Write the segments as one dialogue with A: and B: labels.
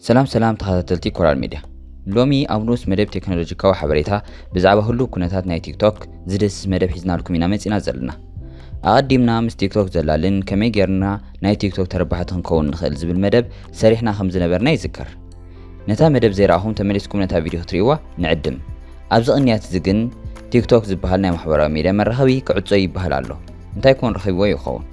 A: سلام تخاتلتي كورال ميديا لومي أبنوس مدب تكنولوجي كوا حبريتها بزعبه هلو كنتات ناي تيك توك زدس مدب حزنا لكم ينا متسينا زلنا أقدمنا مس تيك توك زلالين كمي جرنا ناي تيك توك تربحتهم كون نخل زبل مدب سريحنا خمز نبرنا يذكر نتا مدب زيراهم تملسكم نتا فيديو تريوا نعدم أبزغنيات زقن تيك توك زبهالنا محبرا ميديا مرهوي كعدسو يبهالالو انتا يكون رخيبوا يخون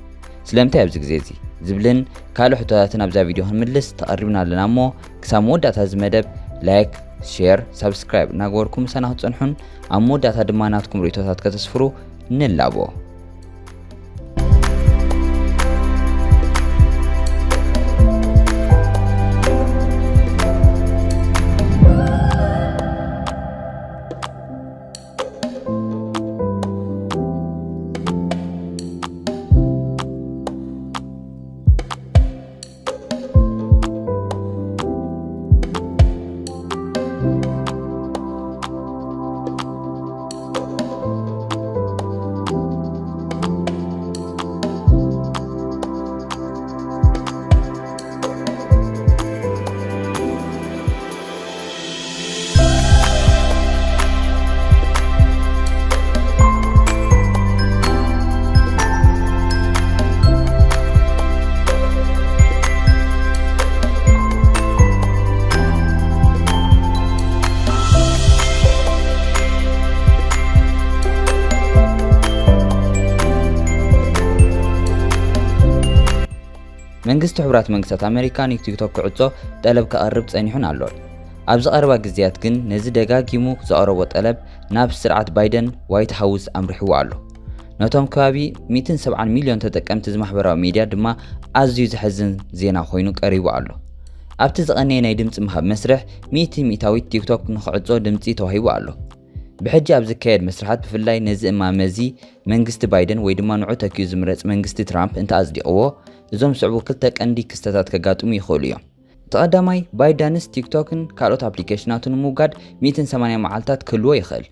A: سلامتي أبزق زيزي زبلن كالو حتواتنا بزا فيديو هنملس تقربنا لنا مو كسامو داتا زمدب لايك شير سبسكرايب ناغوركم سنة تصنحون أمو داتا دماناتكم ريتوتات كتسفرو نلابو መንግስት ሕብራት መንግስታት ኣሜሪካ ቲክ ቶክ ክዕጾ ጠለብ ከቅርብ ጸኒሑን ኣሎ። ኣብዚ ቀረባ ግዜያት ግን ነዚ ደጋጊሙ ዘቀረቦ ጠለብ ናብ ስርዓት ባይደን ዋይት ሃውስ ኣምሪሕዎ ኣሎ። ነቶም ከባቢ 170 ሚልዮን ተጠቀምቲ ዝማሕበራዊ ሚድያ ድማ ኣዝዩ ዝሕዝን ዜና ኮይኑ ቀሪቡ ኣሎ። ኣብቲ ዝቐነየ ናይ ድምፂ ምሃብ መስርሕ 100 ቲክ ቶክ ንኽዕጾ ድምፂ ተዋሂቡ ኣሎ። ብሕጂ ኣብ ዝካየድ መስራሓት ብፍላይ ነዚ እማመዚ መንግስቲ ባይደን ወይ ድማ ንዑ ተኪዩ ዝምረጽ መንግስቲ ትራምፕ እንተኣጽዲቕዎ እዞም ስዕቡ ክልተ ቀንዲ ክስተታት ከጋጥሙ ይኽእሉ እዮም። ተቐዳማይ ባይደንስ ቲክቶክን ካልኦት ኣፕሊኬሽናትን ምውጋድ 180 መዓልታት ክህልዎ ይኽእል።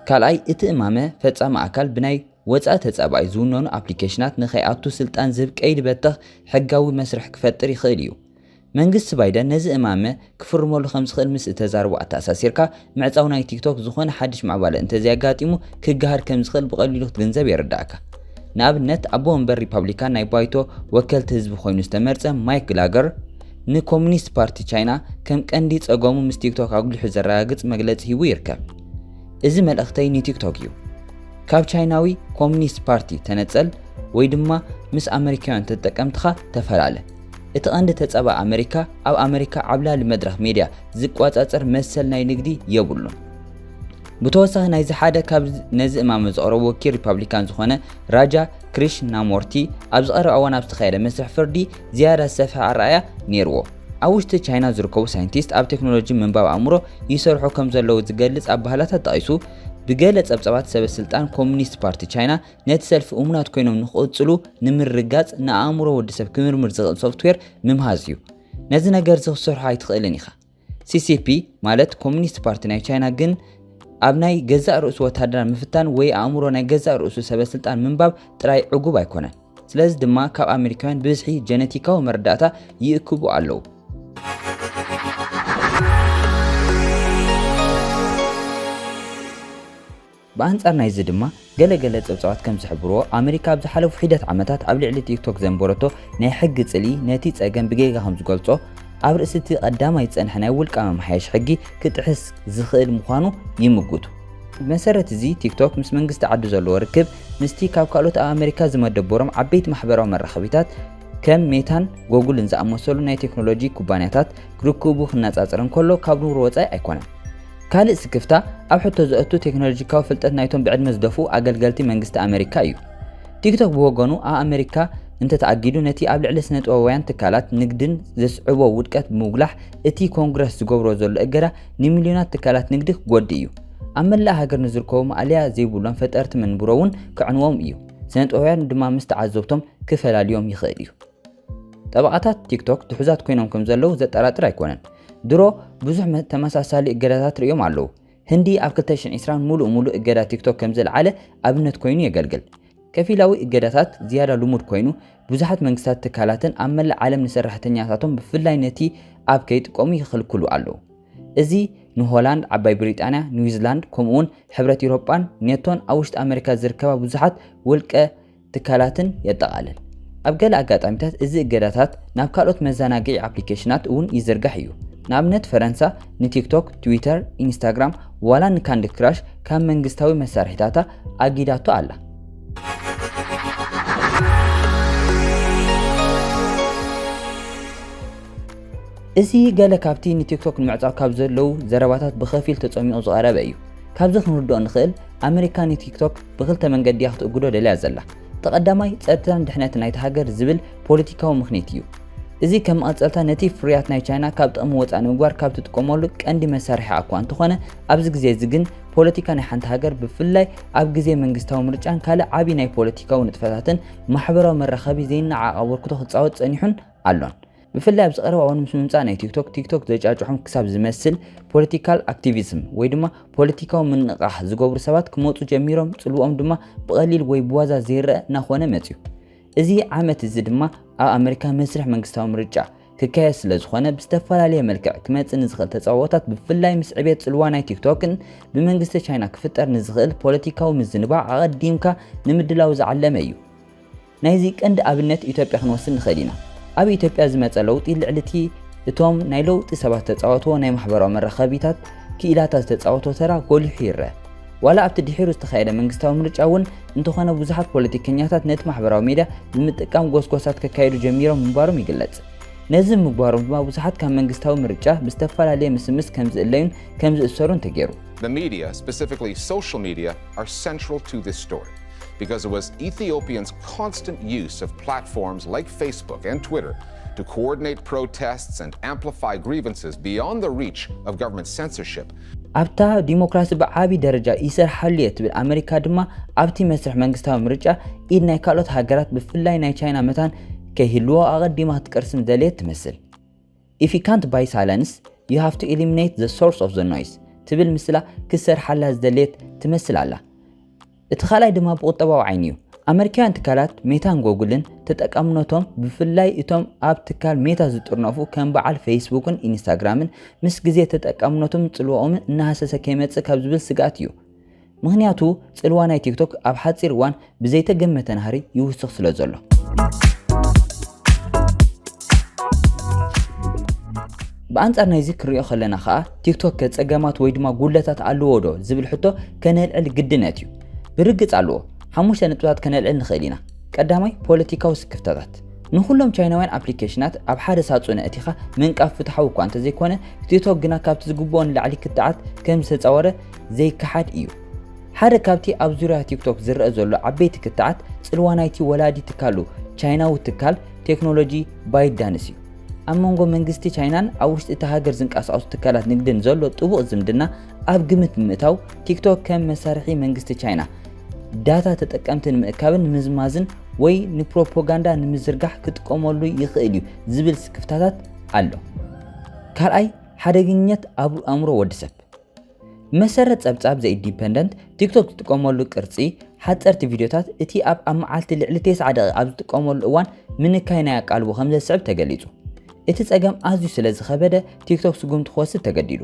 A: ካልኣይ እቲ እማመ ፈጻሚ ኣካል ብናይ ወጻኢ ተጻባኢ ዝውነኑ ኣፕሊኬሽናት ንኸይኣቱ ስልጣን ዝህብ ቀይዲ በትኽ ሕጋዊ መስርሕ ክፈጥር ይኽእል እዩ። መንግስቲ ባይደን ነዚ እማመ ክፍርመሉ ከም ዝኽእል ምስ እተዛረቡ ኣተኣሳሲርካ ምዕጻው ናይ ቲክቶክ ዝኾነ ሓድሽ ማዕባለ እንተዘያጋጢሙ ክገሃድ ከም ዝኽእል ብቐሊሉ ክትግንዘብ የረዳእካ። ንኣብነት ኣቦ ወንበር ሪፐብሊካን ናይ ባይቶ ወከልቲ ህዝቢ ኮይኑ ዝተመርጸ ማይክ ግላገር ንኮሙኒስት ፓርቲ ቻይና ከም ቀንዲ ጸገሙ ምስ ቲክቶክ ኣጉሊሑ ዘረጋግጽ መግለጺ ሂቡ ይርከብ። እዚ መልእኽተይ ንቲክቶክ እዩ። ካብ ቻይናዊ ኮሙኒስት ፓርቲ ተነጸል ወይ ድማ ምስ ኣሜሪካውያን ተጠቀምትኻ ተፈላለ። እቲ ቀንዲ ተጸባ ኣሜሪካ ኣብ ኣሜሪካ ዓብላሊ መድረኽ ሚድያ ዝቋጻጸር መሰል ናይ ንግዲ የብሉን። ብተወሳኺ ናይዚ ሓደ ካብ ነዚ እማመ ዘቕረቡ ወኪል ሪፐብሊካን ዝኾነ ራጃ ክሪሽናሞርቲ ኣብ ዝቐረበ እዋን ኣብ ዝተኻየደ መስርሕ ፍርዲ ዝያዳ ዝሰፍሐ ኣረኣእያ ነይርዎ። ኣብ ውሽጢ ቻይና ዝርከቡ ሳይንቲስት ኣብ ቴክኖሎጂ ምንባብ ኣእምሮ ይሰርሑ ከም ዘለዉ ዝገልጽ ኣባህላታት ጠቒሱ ብገለ ጸብጸባት ሰበስልጣን ኮሙኒስት ፓርቲ ቻይና ነቲ ሰልፊ እሙናት ኮይኖም ንኽቕጽሉ ንምርጋጽ ንኣእምሮ ወዲሰብ ክምርምር ዝኽእል ሶፍትዌር ምምሃዝ እዩ። ነዚ ነገር ዝኽሰርሖ ኣይትኽእልን ኢኻ። ሲሲፒ ማለት ኮሙኒስት ፓርቲ ናይ ቻይና ግን ኣብ ናይ ገዛእ ርእሱ ወታደራዊ ምፍታን ወይ ኣእምሮ ናይ ገዛእ ርእሱ ሰበስልጣን ምንባብ ጥራይ ዕጉብ ኣይኮነን። ስለዚ ድማ ካብ ኣሜሪካውያን ብዝሒ ጀነቲካዊ መረዳእታ ይእክቡ ኣለዉ። ብኣንጻር ናይዚ ድማ ገለገለ ጸብጻባት ከም ዝሕብርዎ ኣሜሪካ ኣብ ዝሓለፉ ሒደት ዓመታት ኣብ ልዕሊ ቲክቶክ ዘንበረቶ ናይ ሕጊ ጽሊ ነቲ ጸገም ብጌጋ ከም ዝገልጾ ኣብ ርእሲ እቲ ቀዳማይ ዝጸንሐ ናይ ውልቃ መምሓየሽ ሕጊ ክጥሕስ ዝኽእል ምዃኑ ይምግቱ። ብመሰረት እዚ ቲክቶክ ምስ መንግስቲ ዓዲ ዘለዎ ርክብ ምስቲ ካብ ካልኦት ኣብ ኣሜሪካ ዝመደበሮም ዓበይቲ ማሕበራዊ መራኸቢታት ከም ሜታን ጎጉልን ዝኣመሰሉ ናይ ቴክኖሎጂ ኩባንያታት ክርክቡ ክነጻጸር እንከሎ ካብ ንብሮ ወጻኢ ኣይኮነን። ካልእ ስክፍታ ኣብ ሕቶ ዘእቱ ቴክኖሎጂካዊ ፍልጠት ናይቶም ብዕድመ ዝደፉ ኣገልገልቲ መንግስቲ ኣሜሪካ እዩ። ቲክቶክ ብወገኑ ኣብ ኣሜሪካ እንተተኣጊዱ ነቲ ኣብ ልዕሊ ስነ-ጥበባውያን ትካላት ንግድን ዘስዕቦ ውድቀት ብምጉላሕ እቲ ኮንግረስ ዝገብሮ ዘሎ እገዳ ንሚልዮናት ትካላት ንግዲ ክጎዲ እዩ። ኣብ መላእ ሃገር ንዝርከቡ ማዕልያ ዘይብሎም ፈጠርቲ መንብሮ እውን ክዕንዎም እዩ። ስነ-ጥበባውያን ድማ ምስ ተዓዘብቶም ክፈላልዮም ይኽእል እዩ። ጠበቓታት ቲክቶክ ትሑዛት ኮይኖም ከም ዘለዉ ዘጠራጥር ኣይኮነን። ድሮ ብዙሕ ተመሳሳሊ እገዳታት ርእዮም ኣለዉ። ህንዲ ኣብ 2020 ሙሉእ እገዳ ቲክቶክ ከም ዘለዓለ ኣብነት ኮይኑ የገልግል። ከፊላዊ እገዳታት ዝያዳ ልሙድ ኮይኑ ብዙሓት መንግስታት ትካላትን ኣብ መላእ ዓለም ንሰራሕተኛታቶም ብፍላይ ነቲ ኣብ ከይጥቀሙ ይኽልክሉ ኣለዉ። እዚ ንሆላንድ፣ ዓባይ ብሪጣንያ፣ ኒውዚላንድ ከምኡውን ሕብረት ኤውሮጳን ኔቶን ኣብ ውሽጢ ኣሜሪካ ዝርከባ ብዙሓት ውልቀ ትካላትን የጠቓልል። ኣብ ገለ ኣጋጣሚታት እዚ እገዳታት ናብ ካልኦት መዘናግዒ ኣፕሊኬሽናት እውን ይዝርጋሕ እዩ። ንኣብነት ፈረንሳ ንቲክቶክ፣ ትዊተር፣ ኢንስታግራም ዋላ ንካንዲ ክራሽ ካብ መንግስታዊ መሳርሒታታ ኣጊዳቶ ኣላ። እዚ ገለ ካብቲ ንቲክቶክ ንምዕፃው ካብ ዘለው ዘረባታት ብኸፊል ተጸሚቑ ዝቐረበ እዩ። ካብዚ ክንርድኦ ንኽእል ኣሜሪካ ንቲክቶክ ብክልተ መንገዲ ክትእግዶ ደልያ ዘላ። ተቐዳማይ ፀጥታን ድሕነት ናይቲ ሃገር ዝብል ፖለቲካዊ ምኽንያት እዩ። እዚ ከም መቐፀልታ ነቲ ፍርያት ናይ ቻይና ካብ ጥቕሚ ወፃኢ ንምግባር ካብ ትጥቀመሉ ቀንዲ መሳርሒ እኳ እንተኾነ ኣብዚ ግዜ እዚ ግን ፖለቲካ ናይ ሓንቲ ሃገር ብፍላይ ኣብ ግዜ መንግስታዊ ምርጫን ካልእ ዓብዪ ናይ ፖለቲካዊ ንጥፈታትን ማሕበራዊ መራኸቢ ዘይነዓቕ ኣበርክቶ ክፃወት ፀኒሑን ኣሎን። ብፍላይ ኣብ ዝቐረበ እዋን ምስ ምምፃእ ናይ ቲክቶክ ዘጫጭሖም ክሳብ ዝመስል ፖለቲካል አክቲቪዝም ወይ ድማ ፖለቲካዊ ምንቕራሕ ዝገብሩ ሰባት ክመፁ ጀሚሮም ጽልውኦም ድማ ብቐሊል ወይ ብዋዛ ዘይረአ እናኾነ መፅዩ። እዚ ዓመት እዚ ድማ ኣብ ኣሜሪካ መስርሕ መንግስታዊ ምርጫ ክካየድ ስለ ዝኾነ ብዝተፈላለየ መልክዕ ክመፅእ ንዝኽእል ተፃዋታት ብፍላይ ምስ ዕብየት ጽልዋ ናይ ቲክቶክን ብመንግስቲ ቻይና ክፍጠር ንዝኽእል ፖለቲካዊ ምዝንባዕ ኣቐዲምካ ንምድላው ዝዓለመ እዩ። ናይዚ ቀንዲ ኣብነት ኢትዮጵያ ክንወስድ ንኽእል ኢና። ኣብ ኢትዮጵያ ዝመፀ ለውጢ ልዕልቲ እቶም ናይ ለውጢ ሰባት ተፃወትዎ ናይ ማሕበራዊ መራኸቢታት ክኢላታት ዝተፃወቶ ተራ ጎሊሑ ይርአ። ዋላ ኣብቲ ድሒሩ ዝተኻየደ መንግስታዊ ምርጫ እውን እንተኾነ ብዙሓት ፖለቲከኛታት ነቲ ማሕበራዊ ሚድያ ብምጥቃም ጎስጎሳት ከካይዱ ጀሚሮም ምንባሮም ይግለጽ። ነዚ ምግባሮም ድማ ብዙሓት ካብ መንግስታዊ ምርጫ ብዝተፈላለየ ምስምስ ከም ዝእለዩን ከም ዝእሰሩን ተገይሩ።
B: The media, specifically social media, are central to this story because it was Ethiopians' constant use of platforms like Facebook and Twitter to coordinate protests and amplify grievances beyond the reach of government censorship.
A: ኣብታ ዲሞክራሲ ብዓቢ ደረጃ ይሰርሓሉ እየ ትብል ኣሜሪካ ድማ ኣብቲ መስርሕ መንግስታዊ ምርጫ ኢድ ናይ ካልኦት ሃገራት ብፍላይ ናይ ቻይና መታን ከይህልዎ ኣቐዲማ ክትቀርስም ዘልየት ትመስል። If you can't buy silence, you have to eliminate the source of the noise ትብል ምስላ ክሰርሓላ ዝደልየት ትመስል ኣላ። እቲ ካልኣይ ድማ ብቁጠባዊ ዓይኒ እዩ። ኣሜሪካውያን ትካላት ሜታን ጎግልን ተጠቃምነቶም ብፍላይ እቶም ኣብ ትካል ሜታ ዝጥርነፉ ከም በዓል ፌስቡክን ኢንስታግራምን ምስ ግዜ ተጠቃምነቶም ጽልዋኦምን እናሃሰሰ ከይመጽእ ካብ ዝብል ስጋት እዩ። ምክንያቱ ጽልዋ ናይ ቲክቶክ ኣብ ሓፂር እዋን ብዘይተገመተ ናህሪ ይውስኽ ስለ ዘሎ። ብኣንጻር ናይዚ ክሪኦ ከለና ከዓ ቲክቶክ ከጸገማት ወይ ድማ ጉድለታት ኣለዎ ዶ ዝብል ሕቶ ከነልዕል ግድነት እዩ። ብርግጽ ኣለዎ። 5 ነጥብታት ከነልዕል ንኽእል ኢና። ቀዳማይ ፖለቲካዊ ስክፍታታት። ንኩሎም ቻይናውያን ኣፕሊኬሽናት ኣብ ሓደ ሳጹን እቲኻ ምንቃፍ ፍትሓዊ እኳ እንተዘይኮነ ቲክቶክ ግና ካብቲ ዝግብኦ ንላዕሊ ክትዓት ከም ዝተፃወረ ዘይከሓድ እዩ። ሓደ ካብቲ ኣብ ዙርያ ቲክቶክ ዝርአ ዘሎ ዓበይቲ ክትዓት ጽልዋ ናይቲ ወላዲ ትካሉ ቻይናዊ ትካል ቴክኖሎጂ ባይትዳንስ እዩ። ኣብ መንጎ መንግስቲ ቻይናን ኣብ ውሽጢ እቲ ሃገር ዝንቀሳቐሱ ትካላት ንግድን ዘሎ ጥቡቕ ዝምድና ኣብ ግምት ብምእታው ቲክቶክ ከም መሳርሒ መንግስቲ ቻይና ዳታ ተጠቀምቲ ንምእካብን ንምዝማዝን ወይ ንፕሮፓጋንዳ ንምዝርጋሕ ክጥቀመሉ ይኽእል እዩ ዝብል ስክፍታታት ኣሎ። ካልኣይ ሓደገኛት ኣብ ኣእምሮ ወዲሰብ። መሰረት ጸብጻብ ዘ ኢንዲፔንደንት ቲክቶክ ዝጥቀመሉ ቅርጺ ሓጸርቲ ቪድዮታት እቲ ኣብ መዓልቲ ልዕሊ 9 ደቂቃ ኣብ ዝጥቀመሉ እዋን ምንካይ ናይ ኣቃልቦ ከም ዘስዕብ ተገሊጹ። እቲ ጸገም ኣዝዩ ስለ ዝኸበደ ቲክቶክ ስጉምቲ ክወስድ ተገዲዱ።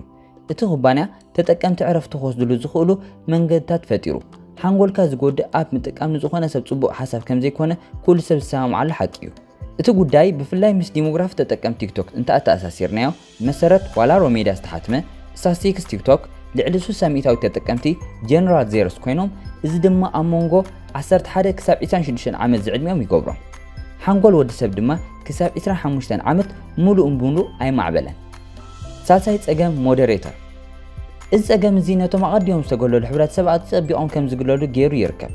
A: እቲ ኩባንያ ተጠቀምቲ ዕረፍቲ ክወስድሉ ዝኽእሉ መንገድታት ፈጢሩ። ሓንጎልካ ዝጎድእ ኣብ ምጥቃም ንዝኾነ ሰብ ጽቡቕ ሓሳብ ከም ዘይኮነ ኩሉ ሰብ ዝሰማምዓሉ ሓቂ እዩ። እቲ ጉዳይ ብፍላይ ምስ ዲሞግራፊ ተጠቀምቲ ቲክቶክ እንተኣተኣሳሲርናዮ መሰረት ዋላ ሮሜዳ ዝተሓትመ ስታቲስቲክስ ቲክቶክ ልዕሊ 60% ተጠቀምቲ ጀነራል ዜሮስ ኮይኖም እዚ ድማ ኣብ መንጎ 11 ክሳብ 26 ዓመት ዝዕድሚኦም ይገብሮም። ሓንጎል ወዲ ሰብ ድማ ክሳብ 25 ዓመት ሙሉእ ምሉእ ኣይማዕበለን። ሳልሳይ ጸገም ሞዴሬተር። እዚ ጸገም እዚ ነቶም ኣቐዲሞም ዝተገለሉ ሕብረተሰብ ኣጸቢቖም ከም ዝግለሉ ገይሩ ይርከብ።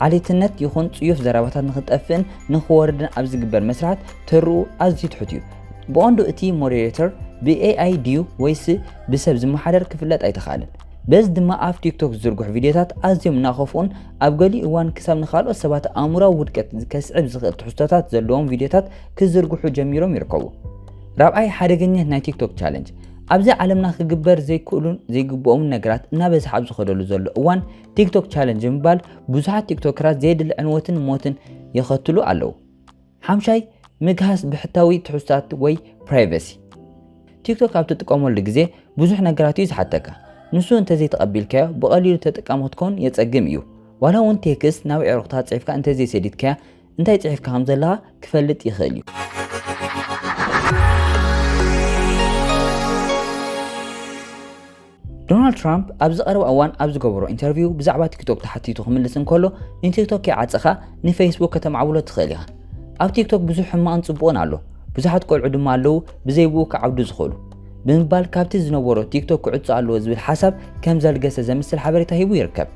A: ዓሌትነት ይኹን ጽዩፍ ዘረባታት ንኽጠፍእን ንኽወርድን ኣብ ዝግበር መስራት ተርኡ ኣዝዩ ትሑት እዩ። ብቐንዱ እቲ ሞዴሬተር ብኤአይ ድዩ ወይስ ብሰብ ዝመሓደር ክፍለጥ ኣይተኻእልን። በዚ ድማ ኣብ ቲክቶክ ዝዝርግሑ ቪድዮታት ኣዝዮም እናኸፍኡን ኣብ ገሊኡ እዋን ክሳብ ንኻልኦት ሰባት ኣእምሮዊ ውድቀት ከስዕብ ዝኽእል ትሕዝቶታት ዘለዎም ቪድዮታት ክዝርግሑ ጀሚሮም ይርከቡ። ራብዓይ ሓደገኛት ናይ ቲክቶክ ቻሌንጅ። ኣብዚ ዓለምና ክግበር ዘይክእሉን ዘይግብኦም ነገራት እናበዝሓ ኣብ ዝኸደሉ ዘሎ እዋን ቲክቶክ ቻሌንጅ ምባል ብዙሓት ቲክቶከራት ዘየድሊ ዕንወትን ሞትን ይኸትሉ ኣለዉ። ሓምሻይ ምግሃስ ብሕታዊ ትሕዝቶታት ወይ ፕራይቬሲ። ቲክቶክ ኣብ ትጥቀመሉ ግዜ ብዙሕ ነገራት እዩ ዝሓተካ ንሱ እንተዘይተቐቢልካዮ ብቐሊሉ ተጠቃሚ ክትኮን የጸግም እዩ ዋላ እውን ቴክስት ናብ ዕሩቕታ ጽሒፍካ እንተዘይሰዲድካያ እንታይ ጽሒፍካ ከም ዘለኻ ክፈልጥ ይኽእል እዩ ዶናልድ ትራምፕ ኣብ ዝቐረበ እዋን ኣብ ዝገበሮ ኢንተርቪው ብዛዕባ ቲክቶክ ተሓቲቱ ክምልስ እንከሎ ንቲክቶክ ይዓጽኻ ንፌስቡክ ከተማዕብሎ ትኽእል ኢኻ ኣብ ቲክቶክ ብዙሕ ሕማቕን ጽቡቕን ኣሎ ብዙሓት ቆልዑ ድማ ኣለዉ ብዘይብኡ ክዓብዱ ዝኽእሉ ብምባል ካብቲ ዝነበሮ ቲክቶክ ክዕጾ ኣለዎ ዝብል ሓሳብ ከም ዘልገሰ ዘምስል ሓበሬታ ሂቡ ይርከብ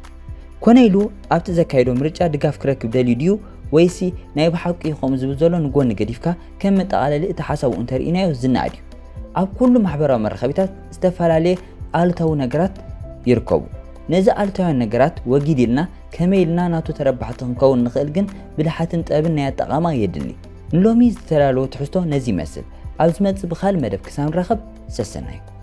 A: ኮነ ኢሉ ኣብቲ ዘካየዶ ምርጫ ድጋፍ ክረክብ ደልዩ ድዩ ወይሲ ናይ ብሓቂ ከምኡ ዝብል ዘሎ ንጎኒ ገዲፍካ ከም መጠቓለሊ እቲ ሓሳቡ እንተርኢናዮ ዝናእ ድዩ ኣብ ኩሉ ማሕበራዊ መራኸቢታት ዝተፈላለየ ኣልታዊ ነገራት ይርከቡ ነዚ ኣልታዊ ነገራት ወጊድልና ከመይልና ናቱ ተረባሕቲ ክንከውን ንኽእል ግን ብልሓትን ጥበብን ናይ ኣጠቓቕማ የድሊ ንሎሚ ዝተዳለወ ትሕዝቶ ነዚ ይመስል ኣብ ዝመጽእ ብኻልእ መደብ ክሳብ ንራኸብ ሰሰናዩ